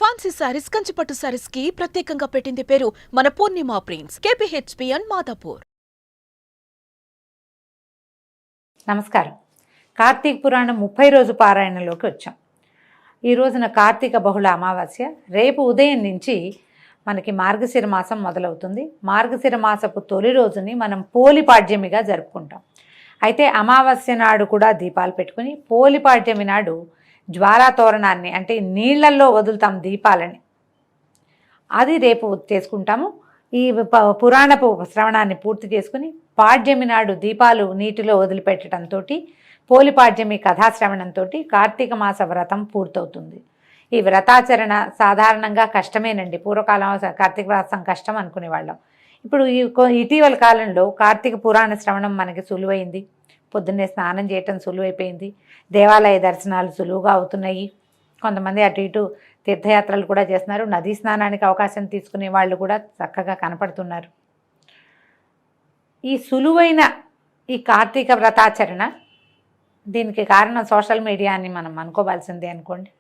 Fancy saris, కంచిపట్టు సారీస్ కి ప్రత్యేకంగా పెట్టింది పేరు మన పూర్ణిమ ప్రింట్స్, కేపీహెచ్పి అండ్ మాదాపూర్. నమస్కారం. కార్తీక పురాణం 30 రోజు పారాయణలోకి వచ్చాం. ఈ రోజున కార్తీక బహుళ అమావాస్య. రేపు ఉదయం నుంచి మనకి మార్గశిర మాసం మొదలవుతుంది. మార్గశిర మాసపు తొలి రోజుని మనం పోలిపాడ్యమిగా జరుపుకుంటాం. అయితే అమావాస్య నాడు కూడా దీపాలు పెట్టుకుని పోలిపాడ్యమి నాడు జ్వాలా తోరణాన్ని అంటే నీళ్లల్లో వదులుతాం దీపాలని, అది రేపు చేసుకుంటాము. ఈ పురాణపు శ్రవణాన్ని పూర్తి చేసుకుని పాడ్యమి నాడు దీపాలు నీటిలో వదిలిపెట్టడంతో పోలిపాడ్యమి కథాశ్రవణంతో కార్తీక మాస వ్రతం పూర్తవుతుంది. ఈ వ్రతాచరణ సాధారణంగా కష్టమేనండి. పూర్వకాలం కార్తీక వ్రతం కష్టం అనుకునేవాళ్ళం. ఇప్పుడు ఇటీవల కాలంలో కార్తీక పురాణ శ్రవణం మనకి సులువైంది. పొద్దున్నే స్నానం చేయటం సులువైపోయింది. దేవాలయ దర్శనాలు సులువుగా అవుతున్నాయి. కొంతమంది అటు ఇటు తీర్థయాత్రలు కూడా చేస్తున్నారు. నదీ స్నానానికి అవకాశం తీసుకునే వాళ్ళు కూడా చక్కగా కనపడుతున్నారు. ఈ సులువైన ఈ కార్తీక వ్రతాచరణ, దీనికి కారణం సోషల్ మీడియా అని మనం అనుకోవాల్సిందే అనుకోండి.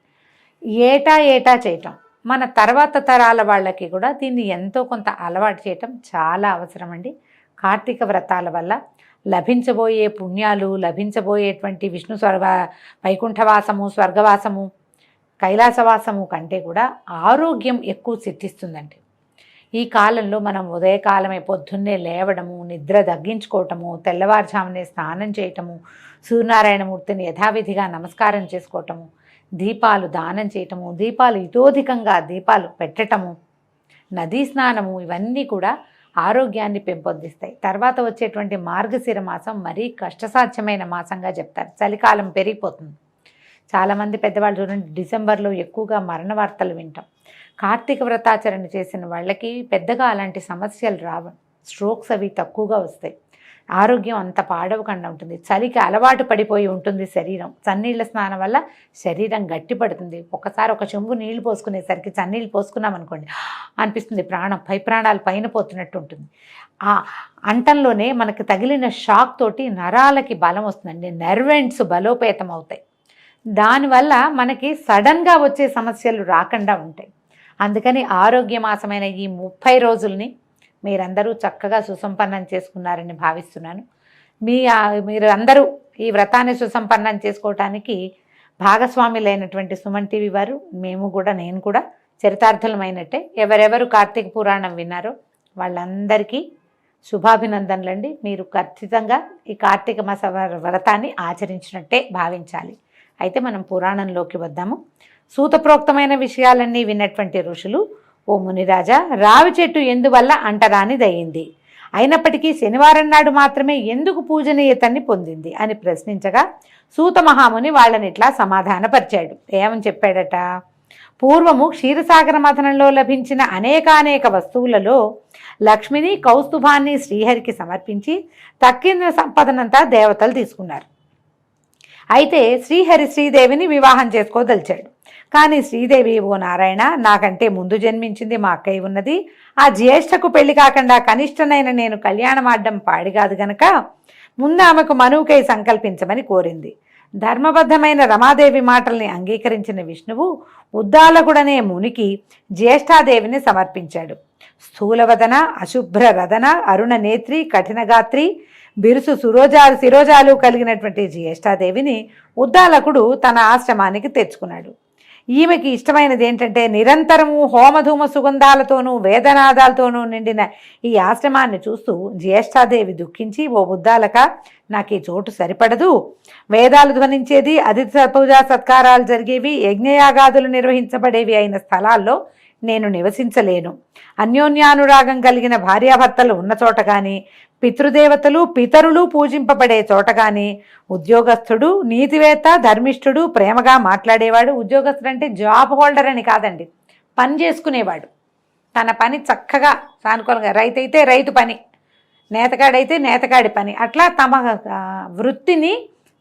ఏటా చేయటం, మన తర్వాత తరాల వాళ్ళకి కూడా దీన్ని ఎంతో కొంత అలవాటు చేయటం చాలా అవసరం అండి. కార్తీక వ్రతాల వల్ల లభించబోయే పుణ్యాలు, లభించబోయేటువంటి విష్ణు వైకుంఠవాసము, స్వర్గవాసము, కైలాసవాసము కంటే కూడా ఆరోగ్యం ఎక్కువ సిద్ధిస్తుందండి. ఈ కాలంలో మనం ఉదయకాలమే పొద్దున్నే లేవడము, నిద్ర తగ్గించుకోవటము, తెల్లవారుజామునే స్నానం చేయటము, సూర్యనారాయణమూర్తిని యథావిధిగా నమస్కారం చేసుకోవటము, దీపాలు దానం చేయటము, దీపాలు ఇతోధికంగా దీపాలు పెట్టటము, నదీ స్నానము, ఇవన్నీ కూడా ఆరోగ్యాన్ని పెంపొందిస్తాయి. తర్వాత వచ్చేటువంటి మార్గశిర మాసం మరీ కష్టసాధ్యమైన మాసంగా చెప్తారు. చలికాలం పెరిగిపోతుంది. చాలామంది పెద్దవాళ్ళు చూడండి, డిసెంబర్లో ఎక్కువగా మరణ వార్తలు వింటాం. కార్తీక వ్రతాచరణ చేసిన వాళ్ళకి పెద్దగా అలాంటి సమస్యలు రావు. స్ట్రోక్స్ అవి తక్కువగా వస్తాయి. ఆరోగ్యం అంత పాడవకుండా ఉంటుంది. చలికి అలవాటు పడిపోయి ఉంటుంది శరీరం. చన్నీళ్ళ స్నానం వల్ల శరీరం గట్టిపడుతుంది. ఒకసారి ఒక చెంబు నీళ్లు పోసుకునేసరికి చన్నీళ్ళు పోసుకున్నాం అనుకోండి, అనిపిస్తుంది ప్రాణాలు పైన పోతున్నట్టు ఉంటుంది. ఆ అంటంలోనే మనకి తగిలిన షాక్ తోటి నరాలకి బలం వస్తుందండి. నర్వెంట్స్ బలోపేతం అవుతాయి. దానివల్ల మనకి సడన్గా వచ్చే సమస్యలు రాకుండా ఉంటాయి. అందుకని ఆరోగ్యమాసమైన ఈ 30 రోజుల్ని మీరందరూ చక్కగా సుసంపన్నం చేసుకున్నారని భావిస్తున్నాను. మీరు అందరూ ఈ వ్రతాన్ని సుసంపన్నం చేసుకోవటానికి భాగస్వాములైనటువంటి సుమన్ టీవీ వారు, నేను కూడా చరితార్థులమైనట్టే. ఎవరెవరు కార్తీక పురాణం విన్నారో వాళ్ళందరికీ శుభాభినందనలండి. మీరు ఖచ్చితంగా ఈ కార్తీక మాస వ్రతాన్ని ఆచరించినట్టే భావించాలి. అయితే మనం పురాణంలోకి వద్దాము. సూతప్రోక్తమైన విషయాలన్నీ విన్నటువంటి ఋషులు, ఓ మునిరాజా, రావి చెట్టు ఎందువల్ల అంటరానిదయింది, అయినప్పటికీ శనివారం నాడు మాత్రమే ఎందుకు పూజనీయతని పొందింది అని ప్రశ్నించగా సూత మహాముని వాళ్ళని ఇట్లా సమాధానపరిచాడు. ఏమని చెప్పాడట? పూర్వము క్షీరసాగర మథనంలో లభించిన అనేకానేక వస్తువులలో లక్ష్మిని, కౌస్తుభాన్ని శ్రీహరికి సమర్పించి తక్కిన సంపదనంతా దేవతలు తీసుకున్నారు. అయితే శ్రీహరి శ్రీదేవిని వివాహం చేసుకోదలిచాడు. కానీ శ్రీదేవి, ఓ నారాయణ, నాకంటే ముందు జన్మించింది మా అక్కయ్య ఉన్నది. ఆ జ్యేష్ఠకు పెళ్లి కాకుండా కనిష్టనైన నేను కళ్యాణమాడ్డం పాడిగాదు గనక ముందు ఆమెకు మనువుకై సంకల్పించమని కోరింది. ధర్మబద్ధమైన రమాదేవి మాటల్ని అంగీకరించిన విష్ణువు ఉద్దాలకుడనే మునికి జ్యేష్ఠాదేవిని సమర్పించాడు. స్థూలవదన, అశుభ్ర రదన, అరుణ నేత్రి, కఠినగాత్రి, బిరుసు శిరోజాలు కలిగినటువంటి జ్యేష్ఠాదేవిని ఉద్దాలకుడు తన ఆశ్రమానికి తెచ్చుకున్నాడు. ఈమెకి ఇష్టమైనది ఏంటంటే నిరంతరము హోమధూమ సుగంధాలతోనూ వేదనాదాలతోనూ నిండిన ఈ ఆశ్రమాన్ని చూస్తూ జ్యేష్ఠాదేవి దుఃఖించి, ఓ ఉద్దాలక, నాకు ఈ చోటు సరిపడదు. వేదాలు ధ్వనించేది, అతిథి పూజా సత్కారాలు జరిగేవి, యజ్ఞయాగాదులు నిర్వహించబడేవి అయిన స్థలాల్లో నేను నివసించలేను. అన్యోన్యానురాగం కలిగిన భార్యాభర్తలు ఉన్న చోట కానీ, పితృదేవతలు పితరులు పూజింపబడే చోట కానీ, ఉద్యోగస్తుడు, నీతివేత్త, ధర్మిష్ఠుడు, ప్రేమగా మాట్లాడేవాడు, ఉద్యోగస్తుడు అంటే జాబ్ హోల్డర్ అని కాదండి, పని చేసుకునేవాడు, తన పని చక్కగా సానుకూలంగా, రైతు అయితే రైతు పని, నేతకాడైతే నేతకాడి పని, అట్లా తమ వృత్తిని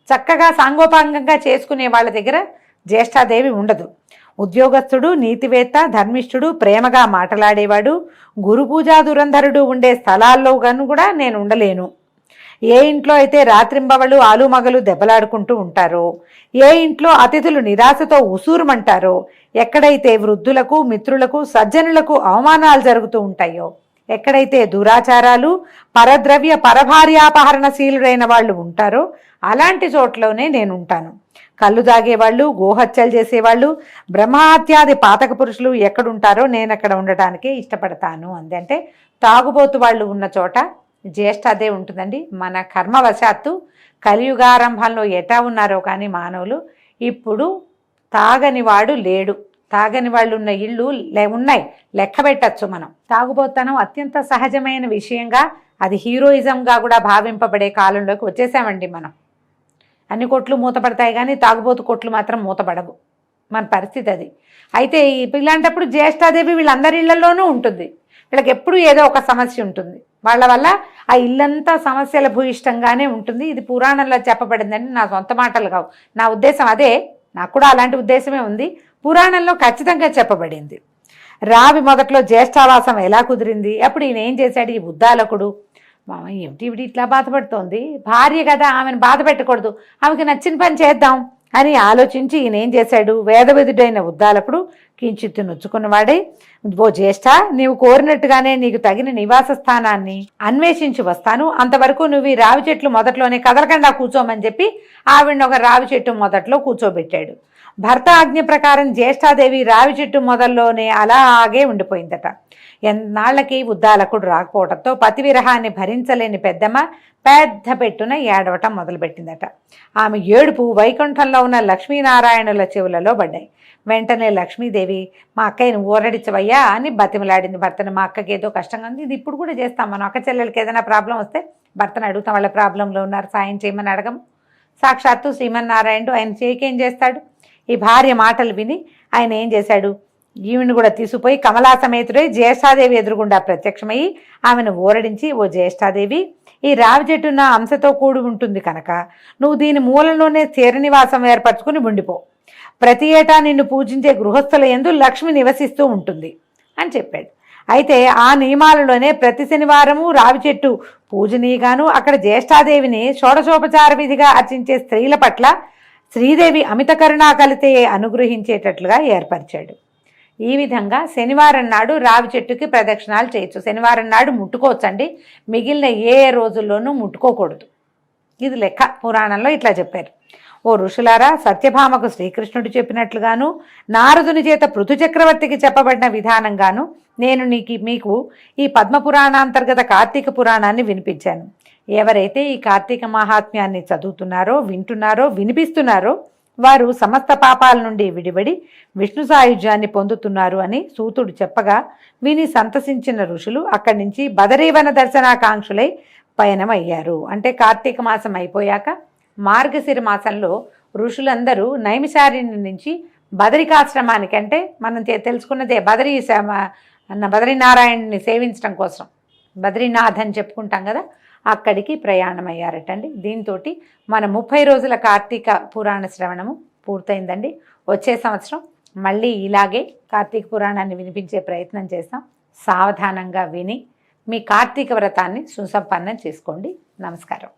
చక్కగా సాంగోపాంగంగా చేసుకునే వాళ్ళ దగ్గర జ్యేష్ఠాదేవి ఉండదు. ఉద్యోగస్తుడు, నీతివేత్త, ధర్మిష్ఠుడు, ప్రేమగా మాట్లాడేవాడు, గురు పూజా దురంధరుడు ఉండే స్థలాల్లో కూడా నేను ఉండలేను. ఏ ఇంట్లో అయితే రాత్రింబవళ్ళు ఆలుమగలు దెబ్బలాడుకుంటూ ఉంటారో, ఏ ఇంట్లో అతిథులు నిరాశతో ఉసూరుమంటారో, ఎక్కడైతే వృద్ధులకు మిత్రులకు సజ్జనులకు అవమానాలు జరుగుతూ ఉంటాయో, ఎక్కడైతే దురాచారాలు పరద్రవ్య పరభార్యాపహరణశీలుడైన వాళ్ళు ఉంటారో అలాంటి చోట్లోనే నేను ఉంటాను. కళ్ళు తాగేవాళ్ళు, గోహత్యలు చేసేవాళ్ళు, బ్రహ్మహత్యాది పాతక పురుషులు ఎక్కడుంటారో నేను అక్కడ ఉండటానికే ఇష్టపడతాను అంది. అంటే తాగుబోతు వాళ్ళు ఉన్న చోట జ్యేష్ఠ అదే ఉంటుందండి. మన కర్మవశాత్తు కలియుగారంభంలో ఎటా ఉన్నారో కానీ మానవులు ఇప్పుడు తాగని వాడు లేడు. తాగని వాళ్ళు ఉన్న ఇళ్ళు ఉన్నాయి, లెక్క పెట్టచ్చు మనం. తాగుబోతనం అత్యంత సహజమైన విషయంగా, అది హీరోయిజంగా కూడా భావింపబడే కాలంలోకి వచ్చేసామండి మనం. అన్ని కొట్లు మూతపడతాయి కానీ తాగుబోతు కొట్లు మాత్రం మూతపడవు. మన పరిస్థితి అది. అయితే ఇలాంటప్పుడు జ్యేష్ఠాదేవి వీళ్ళందరి ఇళ్లలోనూ ఉంటుంది. వీళ్ళకి ఎప్పుడు ఏదో ఒక సమస్య ఉంటుంది. వాళ్ళ వల్ల ఆ ఇల్లంతా సమస్యల భూయిష్టంగానే ఉంటుంది. ఇది పురాణంలో చెప్పబడిందని నా సొంత మాటలు కావు, నా ఉద్దేశం అదే. నాకు కూడా అలాంటి ఉద్దేశమే ఉంది. పురాణంలో ఖచ్చితంగా చెప్పబడింది. రావి మొదట్లో జ్యేష్ఠావాసం ఎలా కుదిరింది, అప్పుడు ఈయన ఏం చేశాడు, ఈ ఉద్దాలకుడు ఏమిటి ఇవిడి ఇట్లా బాధపడుతోంది, భార్య కదా ఆమెను బాధ పెట్టకూడదు, ఆమెకి నచ్చిన పని చేద్దాం అని ఆలోచించి ఈయన ఏం చేశాడు, వేదవిధుడైన ఉద్దాలకుడు కించిత్తు నొచ్చుకున్నవాడై, ఓ జ్యేష్ఠ, నీవు కోరినట్టుగానే నీకు తగిన నివాస స్థానాన్ని అన్వేషించి వస్తాను, అంతవరకు నువ్వు ఈ రావి చెట్లు మొదట్లోనే కదలకుండా కూర్చోమని చెప్పి ఆవిడని ఒక రావి చెట్టు మొదట్లో కూర్చోబెట్టాడు. భర్త ఆజ్ఞ ప్రకారం జ్యేష్ఠాదేవి రావి చెట్టు మొదల్లోనే అలాగే ఉండిపోయిందట. ఎన్నాళ్ళకి ఉద్దాలకుడు రాకపోవడంతో పతి విరహాన్ని భరించలేని పెద్దమ్మ పెద్ద పెట్టున ఏడవటం మొదలుపెట్టిందట. ఆమె ఏడుపు వైకుంఠంలో ఉన్న లక్ష్మీనారాయణుల చెవులలో పడ్డాయి. వెంటనే లక్ష్మీదేవి, మా అక్కయ్యను ఊరడించవయ్యా అని బతిమలాడింది భర్తను. మా అక్కకి ఏదో కష్టంగా ఉంది, ఇది ఇప్పుడు కూడా చేస్తాం మనం. అక్క చెల్లెలకి ఏదైనా ప్రాబ్లం వస్తే భర్తను అడుగుతాం, వాళ్ళ ప్రాబ్లంలో ఉన్నారు సాయం చేయమని అడగము. సాక్షాత్తు శ్రీమన్నారాయణుడు ఆయన చేయకేం చేస్తాడు. ఈ భార్య మాటలు విని ఆయన ఏం చేశాడు, ఈవిని కూడా తీసుకుపోయి కమలా సమేతుడై జ్యేష్ఠాదేవి ఎదురుగుండా ప్రత్యక్షమయ్యి ఆమెను ఊరడించి, ఓ జ్యేష్ఠాదేవి, ఈ రావి చెట్టు నా అంశతో కూడి ఉంటుంది కనుక నువ్వు దీని మూలంలోనే స్థిర నివాసం ఏర్పరచుకుని ఉండిపో. ప్రతి ఏటా నిన్ను పూజించే గృహస్థుల యందు లక్ష్మి నివసిస్తూ ఉంటుంది అని చెప్పాడు. అయితే ఆ నియమాలలోనే ప్రతి శనివారము రావి చెట్టు పూజనీయగాను అక్కడ జ్యేష్ఠాదేవిని షోడశోపచార విధిగా అర్చించే స్త్రీల పట్ల శ్రీదేవి అమిత కరుణా కలితే అనుగ్రహించేటట్లుగా ఏర్పరిచాడు. ఈ విధంగా శనివారం నాడు రావి చెట్టుకి ప్రదక్షిణాలు చేయొచ్చు. శనివారం నాడు ముట్టుకోవచ్చండి, మిగిలిన ఏ రోజుల్లోనూ ముట్టుకోకూడదు. ఇది లెక్క. పురాణంలో ఇట్లా చెప్పారు. ఓ ఋషులారా, సత్యభామకు శ్రీకృష్ణుడు చెప్పినట్లుగాను నారదుని చేత పృథు చక్రవర్తికి చెప్పబడిన విధానంగాను నేను మీకు ఈ పద్మపురాణాంతర్గత కార్తీక పురాణాన్ని వినిపించాను. ఎవరైతే ఈ కార్తీక మహాత్మ్యాన్ని చదువుతున్నారో, వింటున్నారో, వినిపిస్తున్నారో వారు సమస్త పాపాల నుండి విడిబడి విష్ణు సాయుధ్యాన్ని పొందుతున్నారు అని సూతుడు చెప్పగా విని సంతసించిన ఋషులు అక్కడి నుంచి బదరీవన దర్శనాకాంక్షులై పయనమయ్యారు. అంటే కార్తీక మాసం అయిపోయాక మార్గశిర మాసంలో ఋషులందరూ నైమిషారణ్యం నుంచి బదరికాశ్రమానికి, అంటే మనం తెలుసుకున్నదే బదరీనారాయణుని సేవించడం కోసం బద్రీనాథ్ అని చెప్పుకుంటాం కదా, అక్కడికి ప్రయాణమయ్యారటండి. దీంతో మన 30 రోజుల కార్తీక పురాణ శ్రవణము పూర్తయిందండి. వచ్చే సంవత్సరం మళ్ళీ ఇలాగే కార్తీక పురాణాన్ని వినిపించే ప్రయత్నం చేస్తాం. సావధానంగా విని మీ కార్తీక వ్రతాన్ని సుసంపన్నం చేసుకోండి. నమస్కారం.